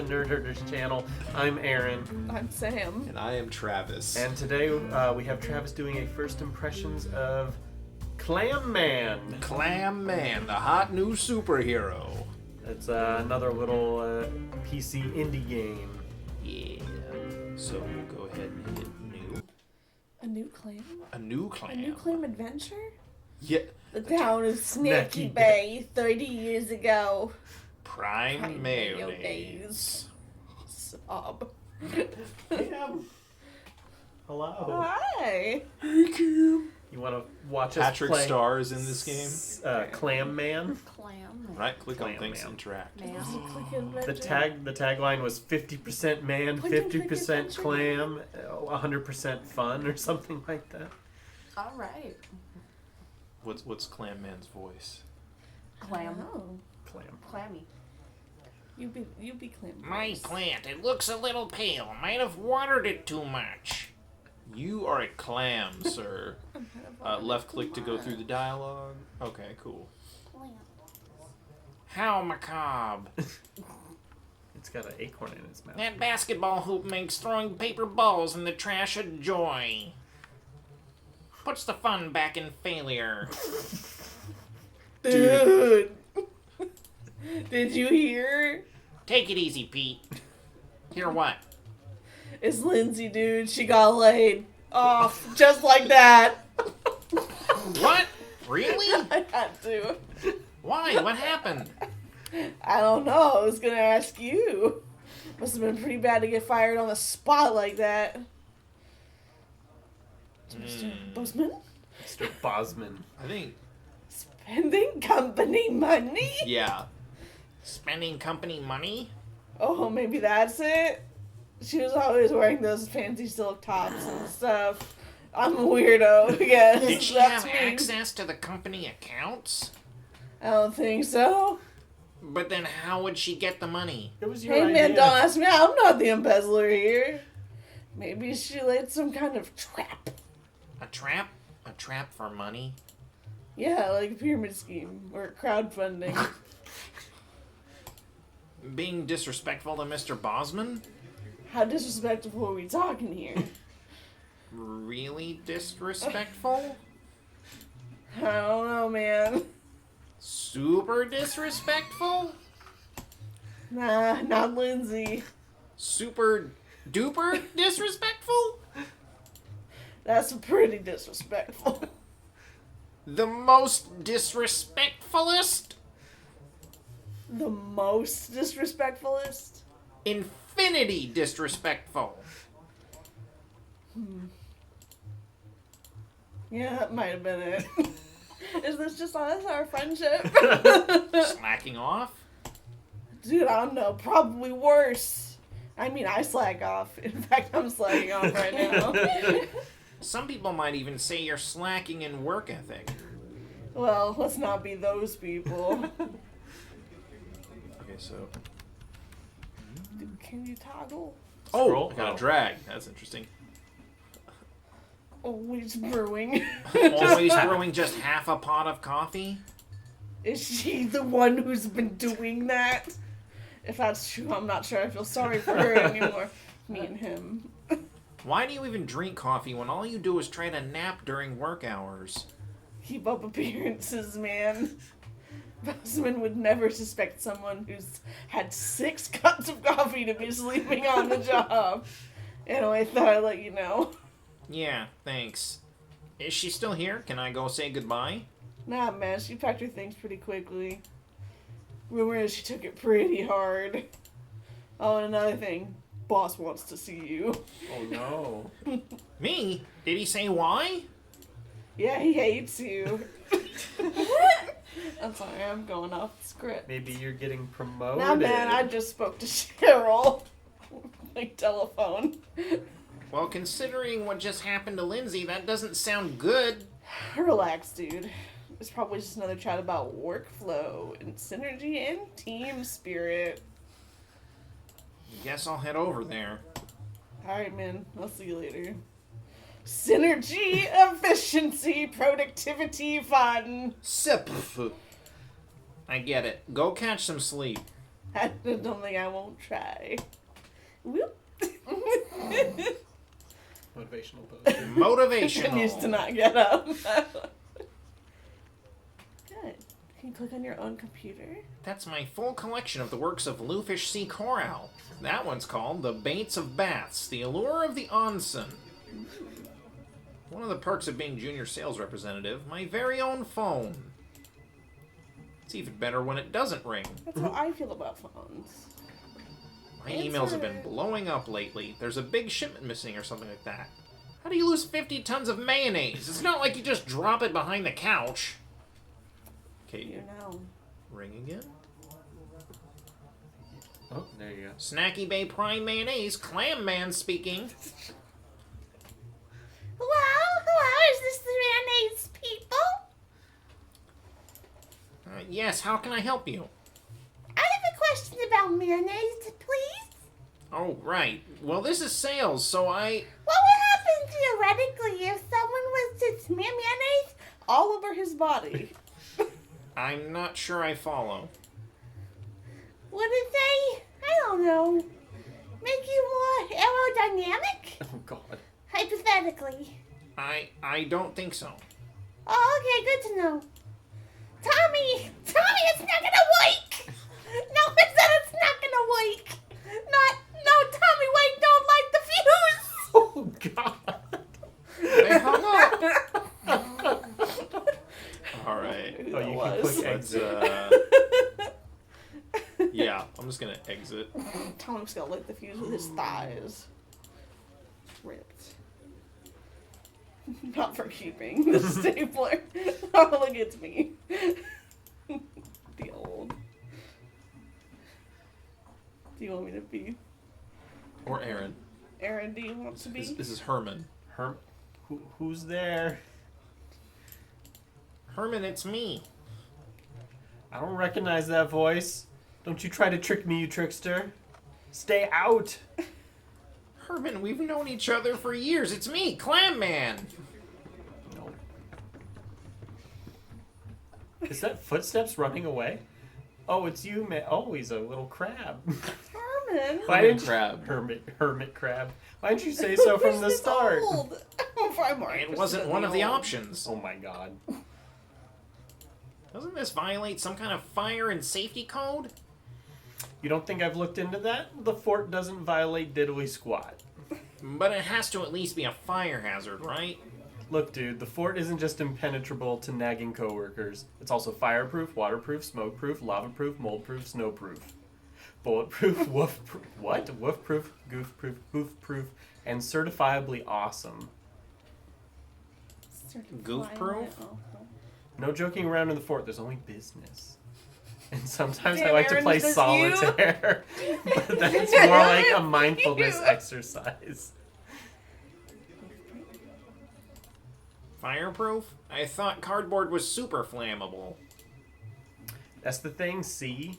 Nerd Herders channel. I'm Aaron. I'm Sam. And I am Travis. And today we have Travis doing a first impressions of Clam Man. Clam Man, the hot new superhero. It's another little PC indie game. Yeah. So we'll go ahead and hit new. A new clam? A new clam. A new clam adventure? Yeah. The town of Snaky Snaky Bay 30 years ago. Prime mayonnaise. Sob. Cam. Hello. Hi. You want to watch Patrick us play Star is in this game. Clam Man? Clam. Right click on Clam things, Man. interact. The tagline was 50% man, Point and click 50% adventure. clam, 100% fun, or something like that. All right. What's Clam Man's voice? Clam. Oh. Clam. Clammy. You be clam. My plant, it looks a little pale. Might have watered it too much. You are a clam, sir. Left click to go through the dialogue. Okay, cool. How macabre. It's got an acorn in its mouth. That basketball hoop makes throwing paper balls in the trash a joy. Puts the fun back in failure. Dude. Did you hear? Take it easy, Pete. Hear what? It's Lindsay, dude. She got laid off just like that. What? Really? I had to. Why? What happened? I don't know. I was gonna ask you. Must have been pretty bad to get fired on the spot like that. Mr. Bozeman? Mr. Bosman. I think, Spending company money? yeah. Spending company money? Oh, maybe that's it? She was always wearing those fancy silk tops and stuff. I'm a weirdo, I guess. Did she That's have me. access to the company accounts? I don't think so. But then how would she get the money? It was your Hey idea. man, don't ask me. I'm not the embezzler here. Maybe she laid some kind of trap. A trap? A trap for money? Yeah, like a pyramid scheme or crowdfunding. Being disrespectful to Mr. Bosman? How disrespectful are we talking here? Really disrespectful? I don't know, man. Super disrespectful? Nah, not Lindsay. Super duper disrespectful? That's pretty disrespectful. The most disrespectfulest? The most disrespectfulest? Infinity disrespectful. Yeah, that might have been it. Is this just us, our friendship? Slacking off? Dude, I don't know. Probably worse. I mean, I slack off. In fact, I'm slacking off right now. Some people might even say you're slacking in work ethic. Well, let's not be those people. Okay, so. Dude, can you toggle? Scroll? I got Oh. a drag. That's interesting. Always brewing. Always brewing just half a pot of coffee? Is she the one who's been doing that? If that's true, I'm not sure I feel sorry for her anymore. Me and him. Why do you even drink coffee when all you do is try to nap during work hours? Keep up appearances, man. Bossman would never suspect someone who's had 6 cups of coffee to be sleeping on the job. Anyway, I thought I'd let you know. Yeah, thanks. Is she still here? Can I go say goodbye? Nah, man, she packed her things pretty quickly. Rumor is she took it pretty hard. Oh, and another thing. Boss wants to see you. Oh no. Me? Did he say why? Yeah, he hates you. I'm sorry, I'm going off the script. Maybe you're getting promoted. Nah, man, I just spoke to Cheryl. Like telephone. Well, considering what just happened to Lindsay, that doesn't sound good. Relax, dude. It's probably just another chat about workflow and synergy and team spirit. Guess I'll head over there. Alright, man. I'll see you later. Synergy, efficiency, productivity, fun. Sip. I get it. Go catch some sleep. I don't think I won't try. Whoop. Motivational post. Continues to Motivational. not get up. Good. Can you click on your own computer? That's my full collection of the works of Lufish C. Corral. That one's called The Baits of Baths, The Allure of the Onsen. One of the perks of being junior sales representative, my very own phone. It's even better when it doesn't ring. That's how I feel about phones. My emails have been blowing up lately. There's a big shipment missing or something like that. How do you lose 50 tons of mayonnaise? It's not like you just drop it behind the couch. Okay, You know. ring again. Oh, there you go. Snacky Bay Prime Mayonnaise, Clam Man speaking. Hello, is this the mayonnaise people? Yes, how can I help you? I have a question about mayonnaise, please. Oh, right. Well, this is sales, so I... What would happen theoretically if someone was to smear mayonnaise all over his body? I'm not sure I follow. Would it say, I don't know, make you more aerodynamic? Oh God. Hypothetically. I don't think so. Oh, okay, good to know. Tommy, it's not gonna wake! No, I said it's not gonna wake! No, Tommy, wait, don't light the fuse! Oh God. They hung up. All right. Oh, you can was. click Let's, exit. yeah, I'm just gonna exit. Tommy's gonna light the fuse with his thighs. Ripped. Not for keeping the stapler. Oh, look, it's me. The old. Do you want me to be Or Aaron. Aaron? Do you want to be? This is Herman. Who's there? Herman, it's me. I don't recognize that voice. Don't you try to trick me, you trickster. Stay out. Herman, we've known each other for years. It's me, Clam Man. No. Is that footsteps running away? Oh, it's you, man. Oh, he's a little crab. Herman. Why Hermit didn't crab. Hermit crab. Why didn't you say so from the Who's this start? old? I'm more It interested wasn't in one of the old. options. Oh my God. Doesn't this violate some kind of fire and safety code? You don't think I've looked into that? The fort doesn't violate diddly squat. But it has to at least be a fire hazard, right? Look, dude, the fort isn't just impenetrable to nagging coworkers. It's also fireproof, waterproof, smokeproof, lava-proof, mold-proof, snowproof. Bulletproof, woofproof, goofproof, hoofproof, and certifiably awesome. Goof-proof? No joking around in the fort, there's only business. And sometimes I Damn, like to Aaron, play is this solitaire. But that's more like a mindfulness exercise. Fireproof? I thought cardboard was super flammable. That's the thing, see?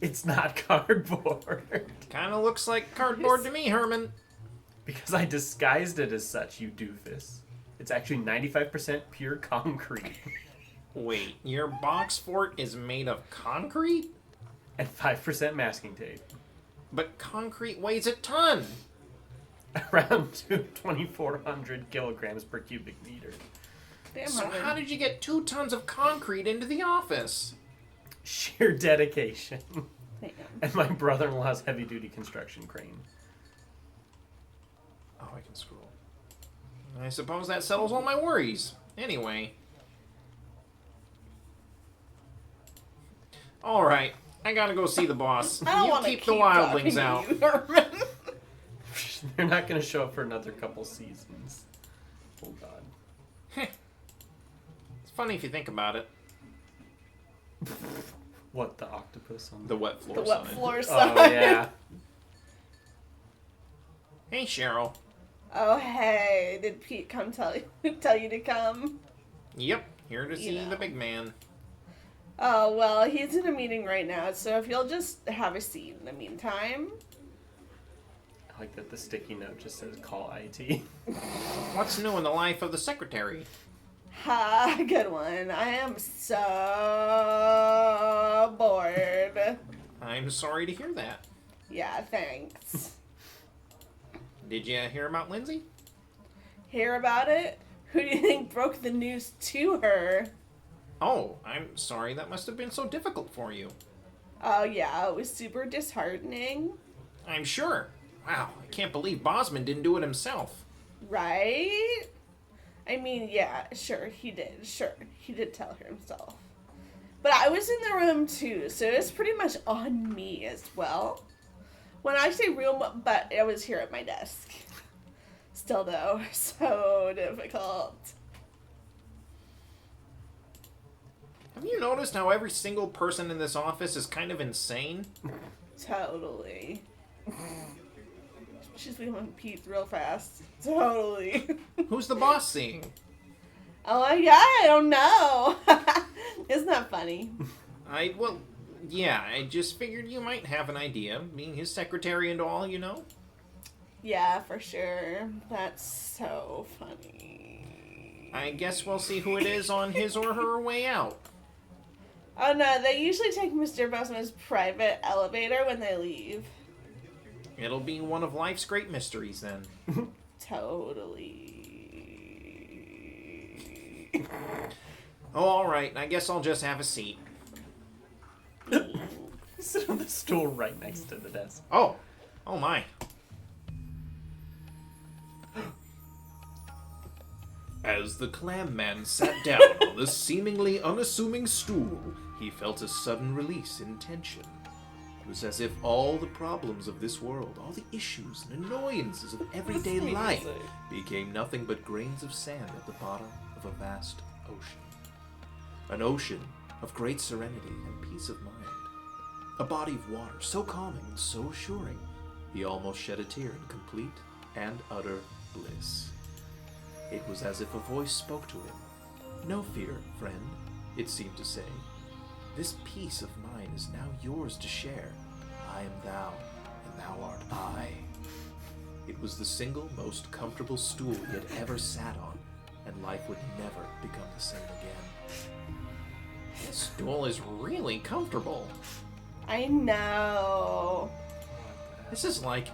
It's not cardboard. Kinda looks like cardboard to me, Herman. Because I disguised it as such, you doofus. It's actually 95% pure concrete. Wait, your box fort is made of concrete? And 5% masking tape. But concrete weighs a ton. Around 2,400 kilograms per cubic meter. Damn, So Herman. how did you get 2 tons of concrete into the office? Sheer dedication. Damn. And my brother-in-law's heavy-duty construction crane. Oh, I can scroll. I suppose that settles all my worries. Anyway. Alright, I gotta go see the boss. I don't You want to keep keep the wildlings talking out. to you, Herman. They're not going to show up for another couple seasons. Oh, God. It's funny if you think about it. What, the octopus on The wet floor The wet sign. floor Oh, sign. yeah. Hey, Cheryl. Oh, hey, did Pete come tell you to come? Yep, here to see know. the big man. Oh, well, he's in a meeting right now, so if you'll just have a seat in the meantime. I like that the sticky note just says call IT. What's new in the life of the secretary? Ha, good one. I am so bored. I'm sorry to hear that. Yeah, thanks. Did you hear about Lindsay? Hear about it? Who do you think broke the news to her? Oh, I'm sorry that must have been so difficult for you. Oh, yeah, it was super disheartening. I'm sure. Wow, I can't believe Bosman didn't do it himself. Right? I mean, yeah, sure, he did. Sure, he did tell her himself. But I was in the room too, so it was pretty much on me as well. When I say room, but I was here at my desk. Still though, so difficult. Have you noticed how every single person in this office is kind of insane? Totally. She's becoming Pete real fast. Totally. Who's the boss seeing? Oh my god, I don't know. Isn't that funny? Well, yeah, I just figured you might have an idea, being his secretary and all, you know? Yeah, for sure. That's so funny. I guess we'll see who it is on his or her way out. Oh no, they usually take Mr. Bosman's private elevator when they leave. It'll be one of life's great mysteries, then. Totally. Oh, alright, I guess I'll just have a seat. Sit on the stool right next to the desk. Oh my. As the Clam Man sat down on the seemingly unassuming stool, he felt a sudden release in tension. It was as if all the problems of this world, all the issues and annoyances of everyday life, became nothing but grains of sand at the bottom of a vast ocean. An ocean of great serenity and peace of mind. A body of water so calming and so assuring, he almost shed a tear in complete and utter bliss. It was as if a voice spoke to him. No fear, friend, it seemed to say. This peace of mine is now yours to share. I am thou, and thou art I. It was the single most comfortable stool he had ever sat on, and life would never become the same again. This stool is really comfortable. I know. This is like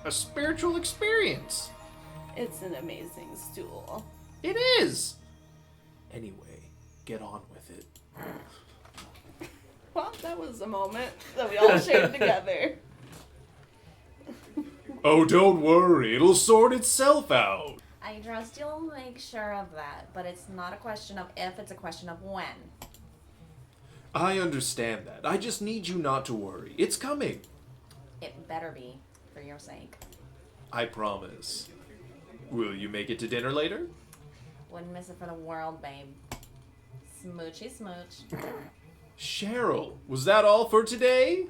a spiritual experience. It's an amazing stool. It is! Anyway, get on with it. Well, that was a moment that we all shared together. Oh, don't worry, it'll sort itself out. I trust you'll make sure of that, but it's not a question of if, it's a question of when. I understand that. I just need you not to worry. It's coming. It better be, for your sake. I promise. Will you make it to dinner later? Wouldn't miss it for the world, babe. Smoochy smooch. Cheryl, was that all for today?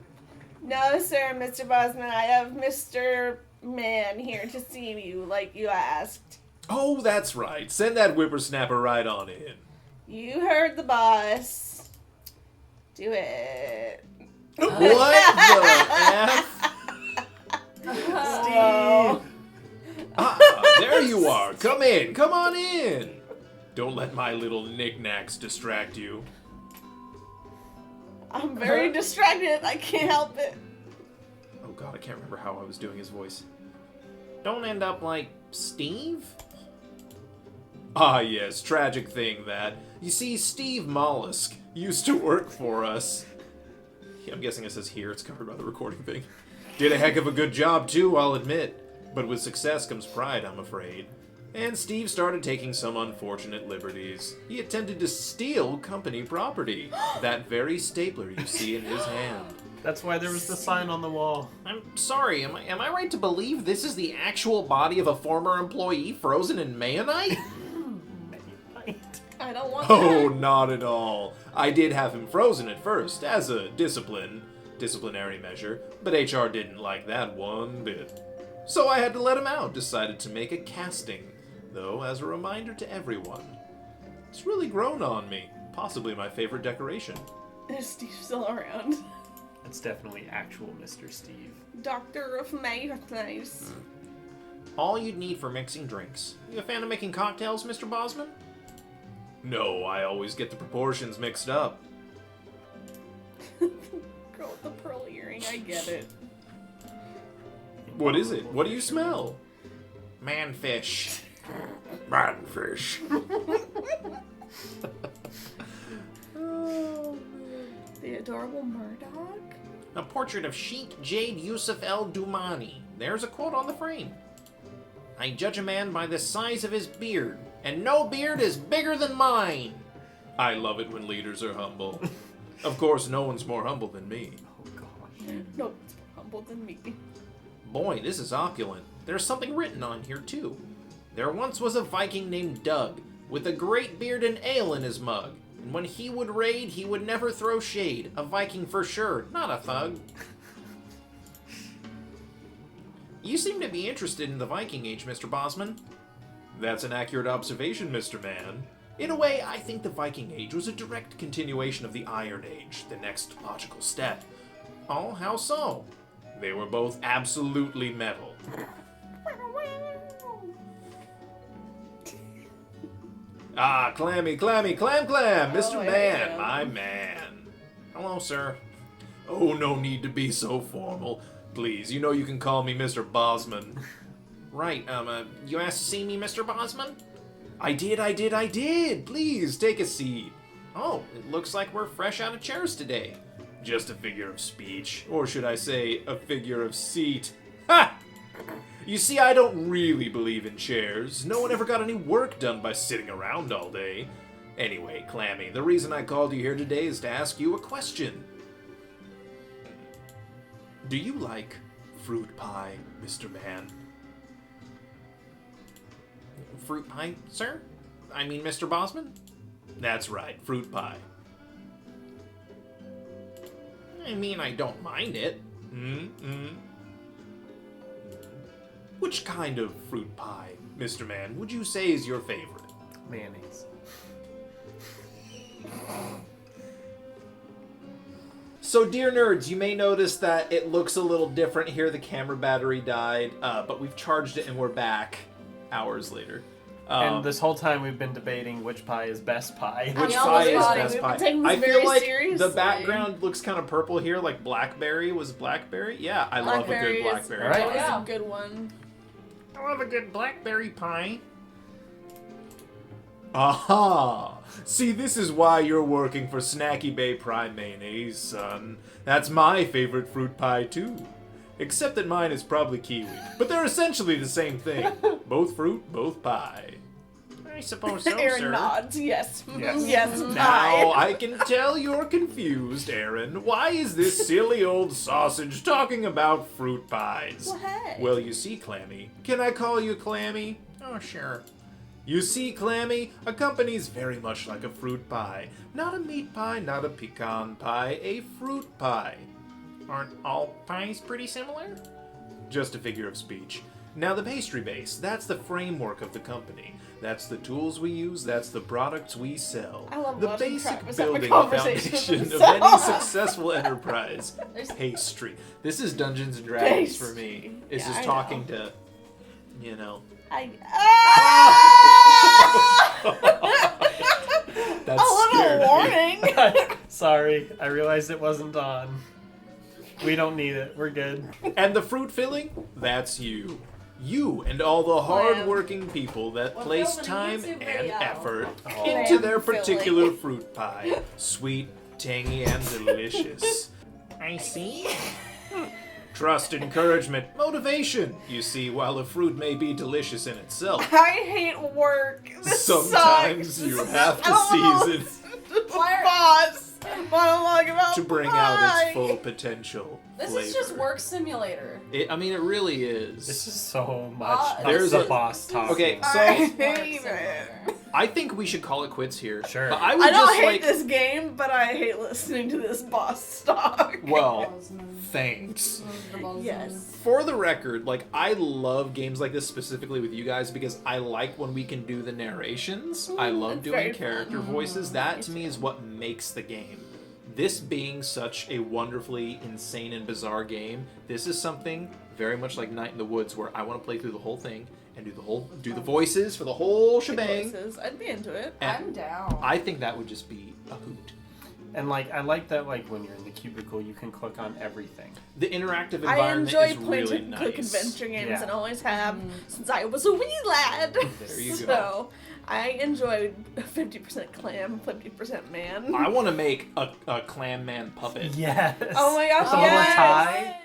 No, sir, Mr. Bosman. I have Mr. Man here to see you, like you asked. Oh, that's right. Send that whippersnapper right on in. You heard the boss. Do it. What the F? Oh. There you are. Come in. Come on in. Don't let my little knickknacks distract you. I'm very distracted. I can't help it. Oh god, I can't remember how I was doing his voice. Don't end up like Steve? Ah yes, tragic thing that. You see, Steve Mollusk used to work for us. I'm guessing it says here, it's covered by the recording thing. Did a heck of a good job too, I'll admit. But with success comes pride, I'm afraid. And Steve started taking some unfortunate liberties. He attempted to steal company property. That very stapler you see in his hand. That's why there was the sign on the wall. I'm sorry, am I right to believe this is the actual body of a former employee frozen in mayonite? I don't want Oh, that. not at all. I did have him frozen at first, as a disciplinary measure, but HR didn't like that one bit. So I had to let him out, decided to make a casting, though as a reminder to everyone. It's really grown on me, possibly my favorite decoration. Is Steve still around? That's definitely actual Mr. Steve. Doctor of Mayonnaise. All you'd need for mixing drinks. You a fan of making cocktails, Mr. Bosman? No, I always get the proportions mixed up. Girl with the pearl earrings. thing. I get it. What is it? What do you smell? Manfish. Manfish. Oh, man. The adorable Murdoch? A portrait of Sheikh Jade Yusuf El Dumani. There's a quote on the frame. I judge a man by the size of his beard, and no beard is bigger than mine. I love it when leaders are humble. Of course, no one's more humble than me. Oh gosh. No, it's more humble than me. Boy, this is opulent. There's something written on here, too. There once was a Viking named Doug, with a great beard and ale in his mug. And when he would raid, he would never throw shade. A Viking for sure, not a thug. You seem to be interested in the Viking Age, Mr. Bosman. That's an accurate observation, Mr. Man. In a way, I think the Viking Age was a direct continuation of the Iron Age, the next logical step. Oh, how so? They were both absolutely metal. Ah, Clammy, Clam, Mr. Oh, Man, yeah. my man. Hello, sir. Oh, no need to be so formal. Please, you know you can call me Mr. Bosman. Right, you asked to see me, Mr. Bosman? I did. Please, take a seat. Oh, it looks like we're fresh out of chairs today. Just a figure of speech. Or should I say, a figure of seat. Ha! You see, I don't really believe in chairs. No one ever got any work done by sitting around all day. Anyway, Clammy, the reason I called you here today is to ask you a question. Do you like fruit pie, Mr. Man? Fruit pie, sir? I mean, Mr. Bosman? That's right, fruit pie. I mean, I don't mind it. Which kind of fruit pie, Mr. Man, would you say is your favorite? Mayonnaise. So, dear nerds, you may notice that it looks a little different here. The camera battery died, but we've charged it and we're back hours later. And this whole time we've been debating which pie is best pie. Which We pie almost is got it. best We've pie? been taking this I feel very like seriously. the background looks kind of purple here, like blackberry. Was blackberry? Yeah, I love a Blackberry good is blackberry Right. always pie. a good one. I love a good blackberry pie. Aha! See, this is why you're working for Snacky Bay Prime Mayonnaise, son. That's my favorite fruit pie, too. Except that mine is probably kiwi. But they're essentially the same thing. Both fruit, both pie. I suppose so, Aaron sir. nods. Yes. Yes. Yes. Now, pie. I can tell you're confused, Aaron. Why is this silly old sausage talking about fruit pies? Well, hey. Well, you see, Clammy. Can I call you Clammy? Oh, sure. You see, Clammy, a company's very much like a fruit pie. Not a meat pie, not a pecan pie, a fruit pie. Aren't all pies pretty similar? Just a figure of speech. Now, the pastry base, that's the framework of the company. That's the tools we use, that's the products we sell. I love the watching basic Travis have a building conversation with foundation of himself. any successful enterprise. There's- Pastry. This is Dungeons and Dragons for me. Pastry. It's Yeah, just I talking know. to, you know. That's A little warning. Sorry, I realized it wasn't on. We don't need it. We're good. And the fruit filling? That's you. You and all the hard-working people that We're place filming a time YouTube and video. effort Oh. into their Filling. particular fruit pie. Sweet, tangy, and delicious. I see. Trust, encouragement, motivation. You see, while a fruit may be delicious in itself, I hate work. This sometimes sucks. you This is have to almost season Why are- boss monologue about to bring pie. out its full potential. This flavor. is just work simulator. I mean, it really is. This is so much. There's the a- boss talking. Okay, I so hate Work it. simulator. I think we should call it quits here. Sure. But I would I don't just hate like. this game, but I hate listening to this boss talk. Well, Bosman. thanks. The Bosman. Yes. For the record, like, I love games like this specifically with you guys because I like when we can do the narrations. I love it's doing very character fun. voices. That to me is what makes the game. This being such a wonderfully insane and bizarre game, this is something very much like Night in the Woods where I want to play through the whole thing and do the voices for the whole shebang. Voices. I'd be into it. And I'm down. I think that would just be a hoot. And like I like that like when you're in the cubicle you can click on everything. The interactive I environment enjoy is playing really quick nice. adventure games Yeah. and always have since I was a wee lad. There you so go. I enjoyed 50% clam, 50% man. I want to make a Clam Man puppet. Yes. Oh my gosh, With a little yes! tie.